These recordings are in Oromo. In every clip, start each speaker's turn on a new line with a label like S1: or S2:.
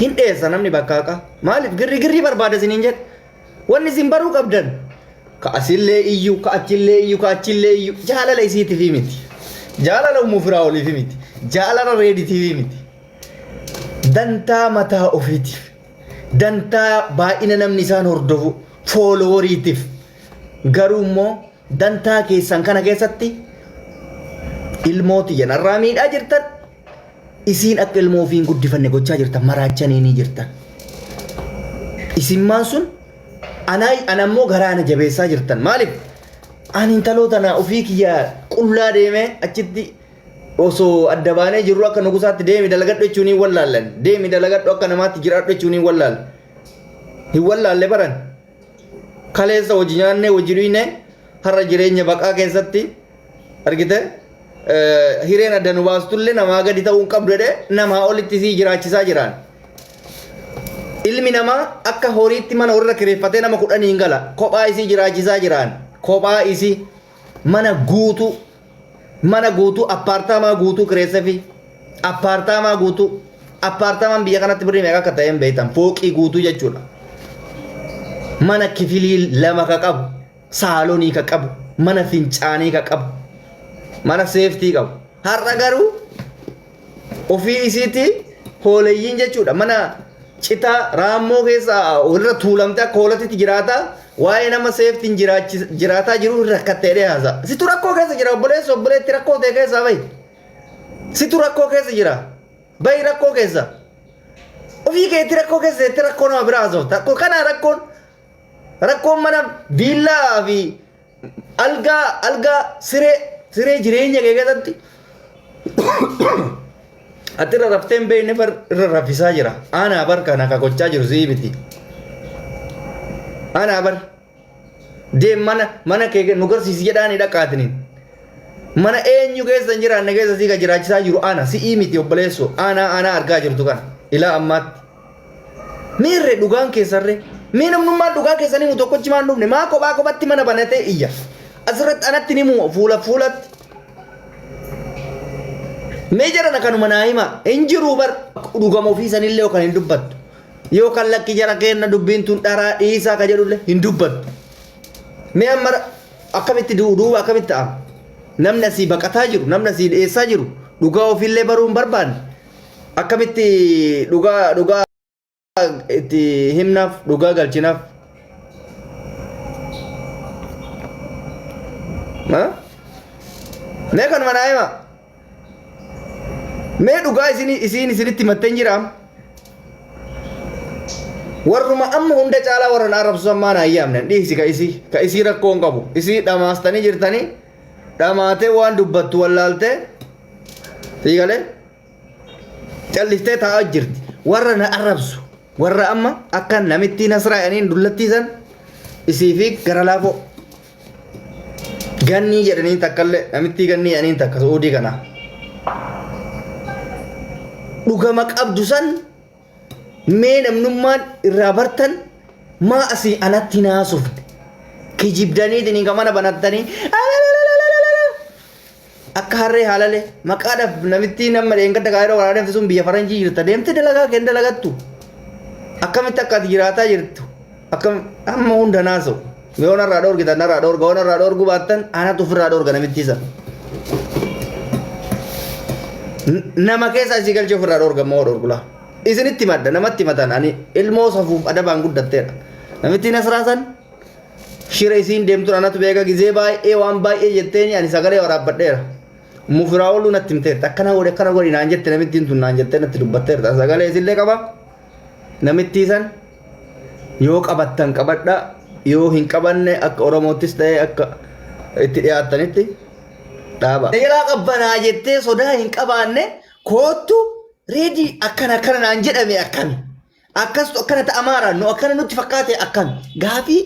S1: hin dheessa namni bakkaaqa maaliif girri barbaada isiniin jedhe wanni isin baruu qabdan ka asillee iyyuu ka achillee iyyuu ka achillee iyyuu jaalala isiitiif miti jaalala umuufiraa oliif miti jaalala reeditiif miti dantaa mataa ofiitiif dantaa baay'ina namni isaan hordofu fooloworiitiif garuu immoo dantaa keessan kana keessatti ilmooti yanarraa miidhaa jirtan isiin akka ilmoo ofiin guddifanne gochaa jirtan maraachanii jirtan isin maan sun anammoo garaana jabeessaa jirtan maaliif ani intaloota na ofii kiyya qullaa deemee achitti osoo adda baanee jirru akka nugusaatti deemi dalagadhu jechuun hin wallaallan deemi dalagadhu akka namaatti jiraadhu jechuun hin wallaalle baran kaleessa hojii nyaannee hojii dhuyne har'a jireenya baqaa keessatti argite hireen adda nu baastullee namaa gadi ta'uu hin qabdu jedhee namaa olitti sii jiraachisaa jiraan. Ilmi namaa akka horiitti mana horii kireeffatee nama 10 hin gala kophaa isii jiraachisaa jiraan kophaa isii mana guutuu appaartaamaa guutuu kireessefi appaartaamaan biyya kanatti birrii meeqa akka ta'een beektan fooqii guutuu jechuudha. Mana kifilii 2 ka qabu saalonii ka qabu mana fincaanii ka qabu mana seeftii qabu har'a garuu ofii isiitii hooleeyyiin jechuudha mana citaa raammoo keessa walirra tuulamtee akka hoolatitti jiraata waa'ee nama seeftiin jiraataa jiru rakkattee dhiyaasa situ rakkoo keessa jira obboleetti rakkoo ta'e keessa bahi situ rakkoo keessa jira bahi rakkoo keessa ofii keetti rakkoo keessa jettee rakkoo nama biraa haasofta kana rakkoon mana viillaa fi algaa siree jireenya kee keessatti ati irra rafteen beekne irra raffisaa jira aanaa bar kana ka gochaa jiru sii miti aanaa bar deem mana kee nu garsiisi jedhaanii dhaqaatiniin mana eenyu keessa hin jiraanne keessa sii ka jiraachisaa jiru ana si'ii miti obboleessoo aanaa argaa jirtu kana ilaa ammaatti miirre dhugaan keessarree mee namnummaan dhugaa keessanii mu tokkochi maan dhufne maa kophatti mana banatee iyya asirratti anatti ni mu fuulatti mee jarana kanuma naa hima hin jiru bar dhugama ofii sanillee yookaan hin dubbattu yookaan lakki jara keenna dubbiin tun dharaa dhiisaa ka jedhullee hin dubbattu mee amma akkamitti duuba akkamitti ta'a namni asii baqataa jiru namni asii dhiyeessaa jiru dhugaa ofiillee baruu hin barbaanne akkamitti dhugaa itti himnaaf dhugaa galchinaaf mee kanuma naa hima mee dhugaa isiin isinitti mattee jiraam warruma amma hunda caalaa warra arrabsu ammaa naa ayyaamnan dhiisi ka isii rakkoo hin qabu isii dhamaastanii jirtanii dhamaatee waan dubbattu wallaaltee fiigalee calliftee taa'aa jirti warra na arrabsu warra amma akka namitti nasraa'aniin dullattiisan isii fi gara laafoo gannii jedhanii takkallee namitti gannii jedhanii takka suudii kana dhugama qabdu san mee namnummaan irraa bartan maa asii anatti naasufne kijibdanii mana banattanii akka harree haalale maqaadhaaf namitti nama dheengadda gaa'eera waraanee sun biyya faranjii jirta deemte dalagaa keen dalagattu akkamitti akka ati jiraataa jirtu akkam amma hunda naasa'u yoo narraa dhoorgitan narraa dhoorga yoo narraa dhoorguu baattan anatu ofirraa dhoorga namitti isa nama keessa asii galchee ofirraa dhoorga moo dhoorgula isinitti madda namatti matan ani ilmoo safuuf adabaan guddatteedha namitti nasraasan shira isiin deemtu anatu beeka gizee baay'ee waan baay'ee jetteeni ani sagalee waraabbadheera mufiraa ooluu natti himteerta akkana godhi naan jette namittiin tun naan jettee natti dubbatteerta sagalee isillee qaba namittii san yoo qabattan qabadha yoo hin qabanne akka oromoottis ta'ee akka itti dhiyaattanitti dhaaba. Seeraa qabbanaa jettee sodaa hin qabaanne koottu reedii akkana naan jedhame akkami akkas akkana ta'amaara nu akkana nutti fakkaate akkami gaafii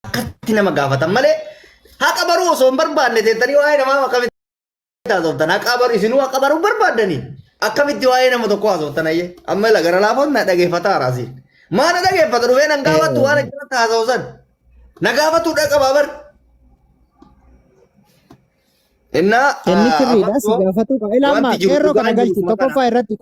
S1: akkatti nama gaafatan malee haqa baruu osoo hin barbaanne teettanii waa'ee namaa akkamitti haasoftan haqa baruu isinuu haqa baruu barbaadanii akkamitti waa'ee nama tokko haasoftan ayyee amma ila gara laafoon na dhageeffataa raasiin maana dhageeffata dhufee nan gaafattu waan akkanatti haasawsan na gaafatu dhaqabaa bar
S2: Inni sirriidha si
S1: ammoo
S2: gaafatu qaba. Ila amma
S1: wanti jiru
S2: qeerroo kana
S1: dhugaan jiru
S2: galchi
S1: kuma kana.
S2: tokkoffaa irratti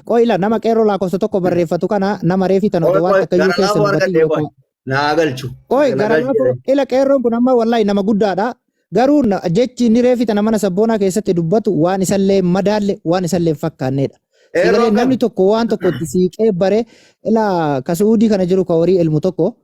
S2: qoi ila nama qeerroo lakkoofsa tokko barreeffatu kana nama reefi tan odoo waan takka iyyuu
S1: Gara
S2: keessa
S1: laafuu
S2: dubbatu
S1: argadhee
S2: yookaan
S1: naa galchu.
S2: qoi
S1: Na
S2: gara laafoo
S1: galchi.
S2: ila qeerroon kun amma wallahi nama guddaadha. Garuu jechi inni reefi tana mana sabboonaa keessatti dubbatu waan isallee madaalle waan isallee fakkaanneedha. Sigalee
S1: Eeroo
S2: namni
S1: kam?
S2: tokko waan tokko itti siiqee bare ila kasuudii kana jiru ka horii ilmu tokko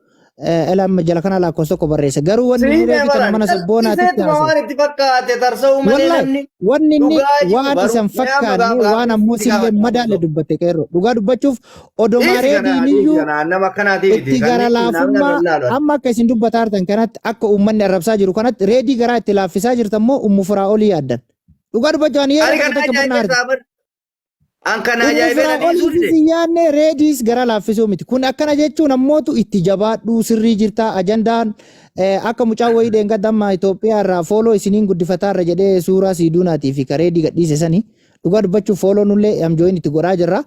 S2: ila jala kana lakkoofsa tokko barreesse. Garuu wanni inni
S1: Siinee
S2: reefi tana
S1: baran
S2: mana sabboonaatitti
S1: calliseetuma
S2: haasa'e.
S1: waan itti fakkaate tarsa'uu malee
S2: Wallahi
S1: namni
S2: wanni inni
S1: dhugaa jiru
S2: waan
S1: baruu
S2: isan
S1: mee amma
S2: fakkaanne waan ammoo
S1: itti
S2: sillee
S1: gaafatamu
S2: madaalle
S1: ta'u.
S2: dubbate qeerroo. Dhugaa dubbachuuf odoma
S1: Dhiisi
S2: reediin
S1: dhiisi
S2: iyyuu
S1: nama akkanaatiif
S2: itti gara
S1: kanneen kun namni
S2: laafummaa
S1: ilaalu.
S2: amma akka isin dubbataa jirtan kanatti akka uummanni arrabsaa jiru kanatti reedii garaa itti laaffisaa jirtan moo ummu furaa olii yaaddan. Dhugaa dubbachuu ani
S1: Ani
S2: yeroo
S1: kan
S2: tokko tokko
S1: ajaa'ibee
S2: barnaa
S1: saaban. An kan
S2: ummu
S1: ajaa'ibee
S2: furaa
S1: na dhiisuu
S2: olii
S1: dide.
S2: si yaadne reediis gara laaffisuu miti. Kun akkana jechuun ammootu itti jabaadhuu sirrii jirtaa ajandaan akka mucaa wayii dheengadda amma Itoophiyaa irraa fooloo isiniin guddifataa irra jedhee suuraa siiduunaatii fi kareedii gadhiise sanii dhugaa dubbachuuf fooloo nullee amjooyin itti godhaa jirra.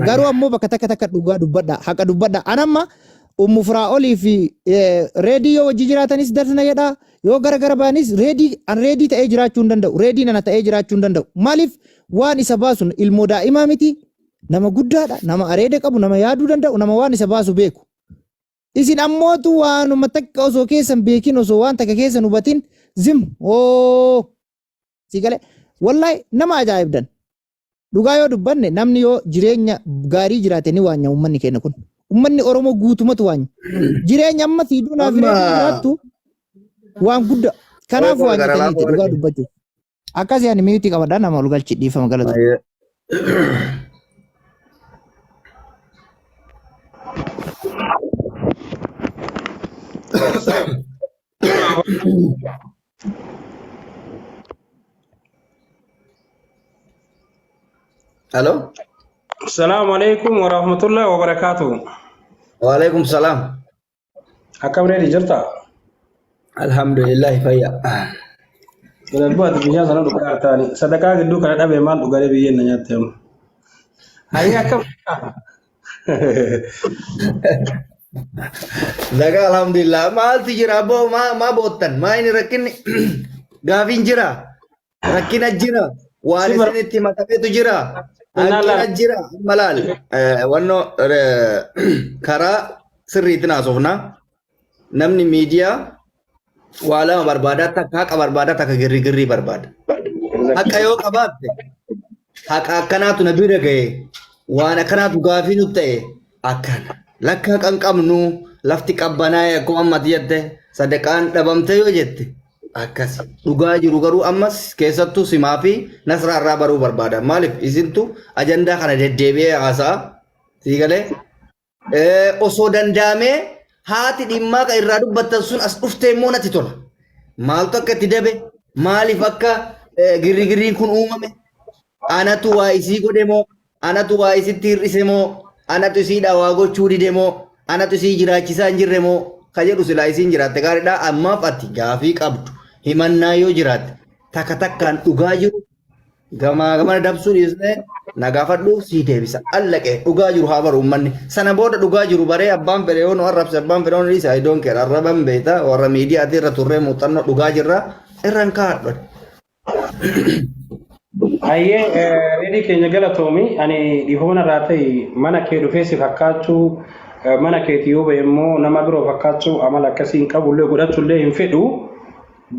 S2: Garuu ammoo bakka takka takka dhugaa dubbadha haqa dubbadha. Anamma ummu furaa olii fi reedii yoo wajji jiraatanis darsana jedhaa yoo gara gara baanis reedii ta'ee jiraachuu hin danda'u reedii nana ta'ee jiraachuu hin danda'u maaliif waan isa baasun ilmoo daa'imaa miti nama guddaadha nama areeda qabu nama yaaduu danda'u nama waan isa baasu beeku. Isin ammootu waanuma takka osoo keessan beekin osoo waan takka keessan hubatin zim si galee wallahi nama ajaa'ibdan. Dhugaa yoo dubbanne namni yoo jireenya gaarii jiraate ni waanya uummanni keenya kun. Uummanni Oromoo guutumatu waanya. Jireenya amma siiduunaa fi reetii jiraattu waan guddaa. Kanaaf waanyataniiti dhugaa dubbachuuf. Akkasii ani miitii qabadhaa nama ol galchi dhiifama galatu.
S1: Halo?
S3: Assalamualaikum warahmatullahi wabarakatuh.
S1: Waalaikumsalam.
S3: Akkam reedi jirta?
S1: Alhamdulillah fayya.
S3: Idan buat biyya sana dhugaa artaani. Sadaqaa gidduu kana dhabe maal dhugalee biyyeen na nyaatte amma. Hayya akkam.
S1: Daga alhamdulillah. Maaltu jira abbo ma boottan ma ini rakkinni gaafiin jira. Rakkina jira. Waan isinitti matameetu jira. Rakkina jira malaal. Wanno karaa sirriitti naasofna. Namni miidiyaa waa lama barbaada takka haqa barbaada takka girri barbaada. Haqa yoo qabaatte haqa akkanaatu na bira ga'e waan akkanaatu gaafii nu ta'e akkana. Lakka haqa hin qabnu lafti qabbanaa'e akkuma ammati jette sadaqaan dhabamte yoo jette akkas. Dhugaa jiru garuu ammas keessattuu simaa fi nasraa irraa baruu barbaada. Maaliif isintu ajandaa kana deddeebi'ee haasa'a sii galee osoo danda'amee haati dhimmaa kan irraa dubbattan sun as dhuftee immoo natti tola. Maaltu akka itti dabe? Maaliif akka girriin kun uumame? Anatu waa isii godhe moo? Anatu waa isitti hir'ise moo? Anatu isiidha waa gochuu dide moo? Anatu isii jiraachisaa hin jirre moo? Ka jedhu silaa isiin jiraatte gaariidha. Ammaaf ati gaafii qabdu himannaa yoo jiraatte takka takkaan dhugaa jiru gamaa gamana dabsuun dhiisnee na gaafadhu sii deebisa. Allaqee dhugaa jiru haa baru uummanni. Sana booda dhugaa jiru baree abbaan fedhe yoo nu arrabse abbaan fedhe yoo nu dhiise ayidoon kee arraban beektaa warra miidiyaatii irra turree muuxannoo dhugaa jirra irraan kaa'adha.
S3: Hayyee reedii keenya galatoomi ani dhiifama irraa ta'e mana kee dhufee si fakkaachuu mana keetii yoo ba'e immoo nama biroo fakkaachuu amala akkasii hin qabullee godhachullee hin fedhu.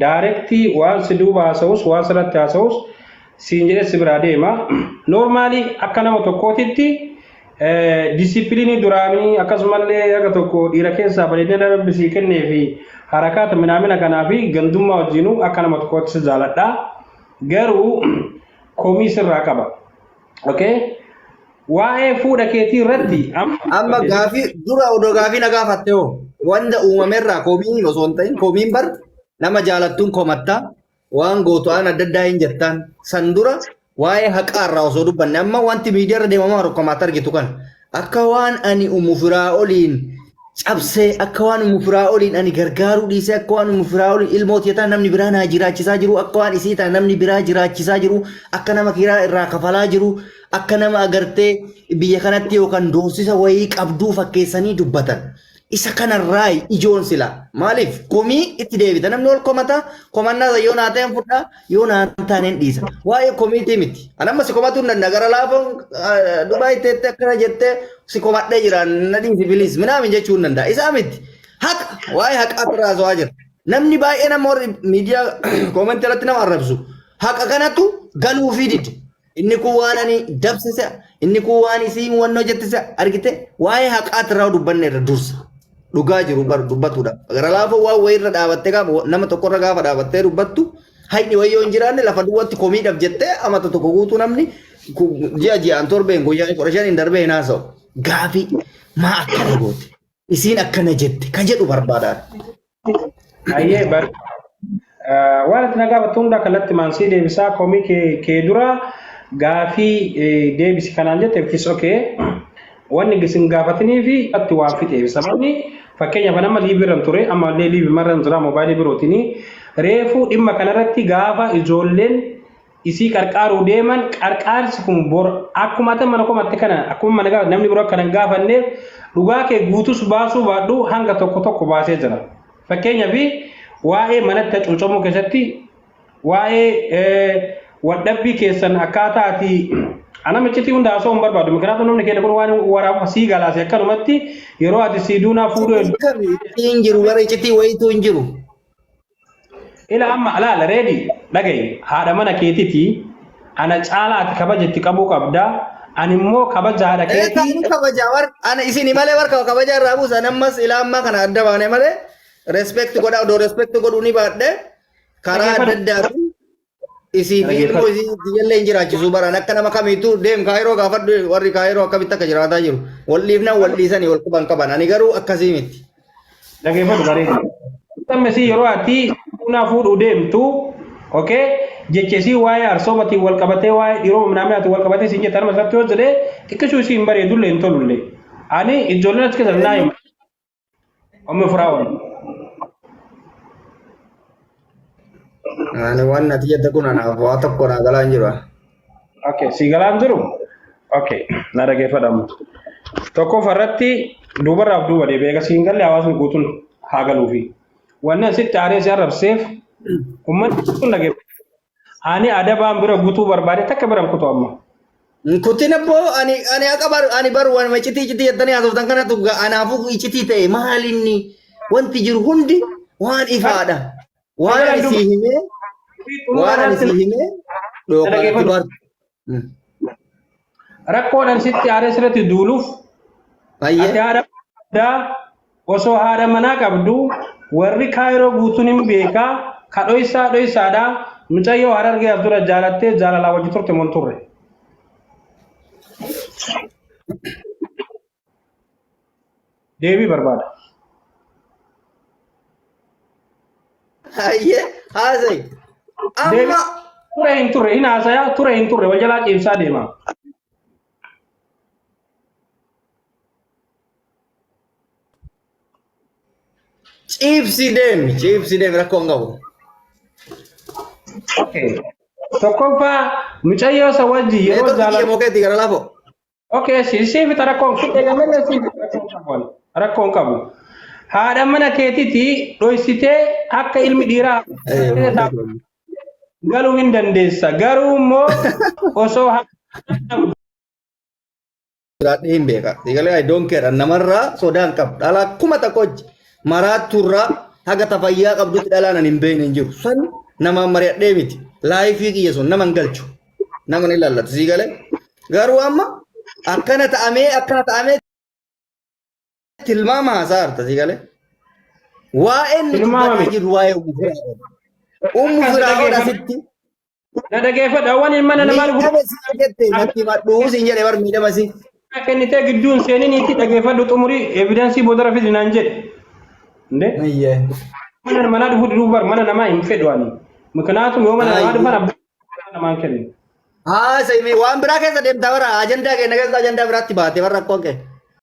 S3: Daarektii waan si duuba haasa'us waan sirratti haasa'us siin jedhee si biraa deema. Noormaalii akka nama tokkootitti disipiliinii duraanii akkasumallee akka tokko dhiira keessaa bareedina rabbi sii kennee fi harakaata minaamina kanaa fi gandummaa wajjinuu akka nama tokkootti si jaaladha. Garuu komii sirraa qaba. Okay? Waa'ee fuudha keetii irratti
S1: amma gaafii dura odoo gaafii na gaafatte hoo wanda uumamerraa komiin osoo hin ta'in komiin bar nama jaalattuun komattaa waan gootu aan adda addaa hin jettaan san dura waa'ee haqaarraa osoo dubbanne amma wanti miidiyaarra deemamaa rokkomaatti argitu kan akka waan ani umufiraa oliin cabsee akka waan umufiraa oliin ani gargaaruu dhiisee akka waan umufiraa oliin ilmooti yataa namni biraa naa jiraachisaa jiru akka waan isii ta'e namni biraa jiraachisaa jiru akka nama kiraa irraa kafalaa jiru akka nama agartee biyya kanatti yookaan doorsisa wayii qabduu fakkeessanii dubbatan. Isa kanarraa ijoon sila maaliif komii itti deebita namni ol komata komannaa yoo naa ta'een fudhaa yoo naa taaneen dhiisa waa'ee komiitii miti anamma si komatu hin danda'a gara laafoon Dubaay teettee akkana jettee si komadhee jira na dhiisi bilis minaamin jechuu hin danda'a isaa miti haqa waa'ee haqaa biraa so'aa jira namni baay'ee nama warri miidiyaa koomentii irratti nama arrabsu haqa kanatu galuufii dide inni kun waan ani dabsise inni kun waan isii wannoo jettise argite waa'ee haqaa irraa dubbanne irra dursa dhugaa jiru bar dubbatudha gara laafa waa wayirra dhaabattee gaafa nama tokkorra gaafa dhaabattee dubbattu hayni wayyoo hin jiraanne lafa duwwatti komiidhaaf jettee amata tokko guutuu namni ji'aan torbeen guyyaa 15 darbee hin haasa'u gaafii maa akkana goote isiin akkana jette kan jedhu barbaadaan.
S3: Ayyee bar waan itti nagaa battuu hundaa kallattii maansii deebisaa komii kee dura gaafii deebisi kanaan jette kis okee wanni gisin gaafatanii fi atti waan fixee sababni fakkeenyaaf nama liibirran ture amma illee liibi marran jira moobaayilii birootinii reefuu dhimma kanarratti gaafa ijoolleen isii qarqaaruu deeman qarqaarsi kun bor akkuma mana komatti kana akkuma mana gaafa namni biroo akkanan gaafanneef dhugaa kee guutus baasuu baadhu hanga tokko baasee jira fakkeenyaaf waa'ee manatti cuucamuu keessatti waa'ee wadhabbii keessan akkaataati ana miccitii hunda asoo hin barbaadu mikiraatu namni keenya kun waan waraaba sii galaase akkanumatti yeroo ati sii duunaa fuudhuu
S1: hin jiru warra iccitii wayituu hin jiru.
S3: Ila amma alaala reedi dhagaye haadha mana keetiiti ana caalaa ati kabajetti qabuu qabda ani immoo kabaja haadha keetii.
S1: Kabaja war ana isini malee warka kabaja irraa buusan ammas ila amma kana adda baane malee respect godhaa odoo respect godhuu ni baadhe karaa adda addaatiin isi ilmoo isi diyalle injiraachisu baran akka nama kamiitu deem kaayiroo gaafadhu warri kaayiroo akkamitti akka jiraataa jiru walliifna walliisanii wal quban qaban ani garuu akkasii miti.
S3: Dhageeffatu bareedu. Tammesi yeroo ati una fuudhu deemtu okay jechesii waa'ee arsoobatii wal qabatee waa'ee dhiroo namni ati wal qabatee siin jettan masatti yoo jedhee xiqqishuu isii hin bareedullee hin tolullee ani ijoolleen achi keessa naa hima. Omme furaawwan.
S1: Ani waan ati jette kun anaaf waa tokko naa galaan jiru.
S3: Okay, si galaan jiru? Okay, na dhageeffadhamu. Tokkoof irratti duubarraaf duuba deebi'ee egaa siin galle hawaasni guutuun haa galuufi. Wanni asitti aaree si arrabseef uummanni kun dhageeffatu. Ani adabaan bira guutuu barbaade takka biraan kutu amma.
S1: Kutin abbo ani akabar ani baru waan iccitii jettanii haasoftan kanatu anaafuu iccitii ta'e maalinni wanti jiru hundi waan ifaadha. Waan ani si himee dhooqatti bar.
S3: Rakkoodhaan sitti aaree sirratti duuluuf ati haadha osoo haadha manaa qabdu warri kaayiroo guutuun hin beekaa ka dhoysaadha mucayyoo harargee as dura jaalattee jaalalaa wajji turte mon turre. Deebii barbaada.
S1: Ayyee haasai. Amma
S3: ture hin turre hin haasaya ture hin turre wal jalaa ciibsaa deema.
S1: ciibsi deemi rakkoo hin qabu.
S3: Okay. Tokkoffaa mucayyoo isa wajji yeroo jaalatu.
S1: Mokeetti gara laafoo.
S3: Okay, si fita rakkoon fidee gammannee si rakkoon qabu. Haadha mana keetiiti dhoysitee akka ilmi dhiiraa galuu hin dandeessa. Garuu immoo osoo
S1: hin beeka. Digalee I don't care namarraa sodaan qabu. Dhala akkuma tokkochi maraatturraa haga tafayyaa qabdutti dhalaan hin beekne hin jiru. San nama mari'adhee miti. Laayifii kiyya sun nama hin galchu. Nama ni laallatu si galee. Garuu amma akkana ta'amee tilmaama haasaarta si galee. Waa'een nuti jiru waa'ee ummu firaa'oodha sitti.
S3: na dhageeffadha waan ilma namaa
S1: Miidhama si jette natti madhuu si jedhe bar miidhama si.
S3: kennitee gidduun seeniiniitti dhageeffadhu xumurii evidensii boodara fidi naan jedhe.
S1: Ayyee.
S3: Mana manaa dhufu duubar mana namaa hin fedhu ani. Miknaatum yoo mana namaa dhufan abbaa namaan kennu.
S1: Haa, waan biraa keessa deemtaa bara ajandaa keenya keessa ajandaa biraatti baate warra akkoo kee.